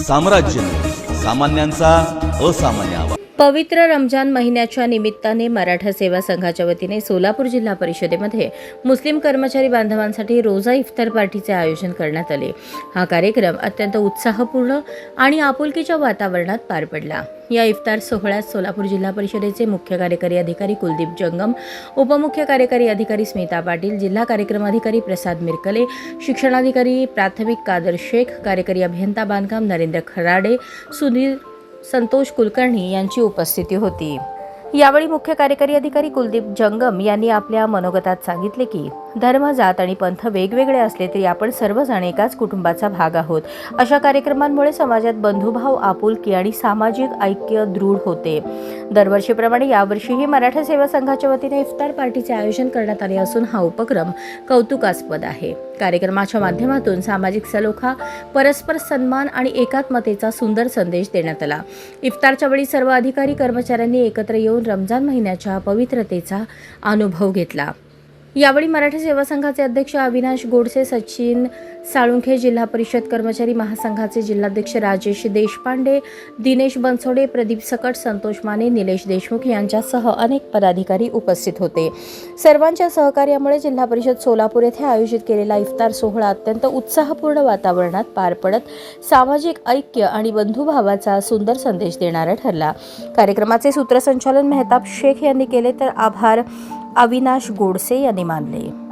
साम्राज्य सामान्यांचा असामान्य आवाज। पवित्र रमजान महिन्याच्या निमित्ताने मराठा सेवा संघाच्या वतीने सोलापूर जिल्हा परिषदेमध्ये मुस्लिम कर्मचारी बांधवांसाठी रोजा इफ्तार पार्टीचे आयोजन करण्यात आले। हा कार्यक्रम अत्यंत उत्साहपूर्ण आणि आपुलकीच्या वातावरणात पार पडला। या इफ्तार सोहळ्यात सोलापूर जिल्हा परिषदेचे मुख्य कार्यकारी अधिकारी कुलदीप जंगम, उपमुख्य कार्यकारी अधिकारी स्मिता पाटील, जिल्हा कार्यक्रम अधिकारी प्रसाद मिरकले, शिक्षणाधिकारी प्राथमिक कादर शेख, कार्यकारी अभियंता बांधकाम नरेंद्र खराडे, सुनील संतोष कुलकर्णी यांची उपस्थिती होती। यावेळी मुख्य कार्यकारी अधिकारी कुलदीप जंगम यांनी आपल्या मनोगतात सांगितले की धर्म, जात आणि पंथ वेगवेगळे असले तरी आपण सर्वजण एकाच कुटुंबाचा भाग आहोत। अशा कार्यक्रमांमुळे समाजात बंधुभाव, आपुलकी आणि सामाजिक ऐक्य दृढ होते। दरवर्षीप्रमाणे यावर्षीही मराठा सेवा संघाच्या वतीने इफ्तार पार्टीचे आयोजन करण्यात आले असून हा उपक्रम कौतुकास्पद आहे। कार्यक्रमाच्या माध्यमातून सामाजिक सलोखा, परस्पर सन्मान आणि एकात्मतेचा सुंदर संदेश देण्यात आला। इफ्तारच्या वेळी सर्व अधिकारी कर्मचाऱ्यांनी एकत्र येऊन रमजान महिन्याच्या पवित्रतेचा अनुभव घेतला। यावेळी मराठा सेवा संघाचे अध्यक्ष अविनाश गोडसे, सचिन साळुंखे, जिल्हा परिषद कर्मचारी महासंघाचे जिल्हाध्यक्ष राजेश देशपांडे, दिनेश बनसोडे, प्रदीप सकट, संतोष माने, निलेश देशमुख यांच्यासह अनेक पदाधिकारी उपस्थित होते। सर्वांच्या सहकार्यामुळे जिल्हा परिषद सोलापूर येथे आयोजित केलेला इफ्तार सोहळा अत्यंत उत्साहपूर्ण वातावरणात पार पडत सामाजिक ऐक्य आणि बंधुभावाचा सुंदर संदेश देणारा ठरला। कार्यक्रमाचे सूत्रसंचालन मेहताब शेख यांनी केले तर आभार अविनाश गोडसे यांनी मानले।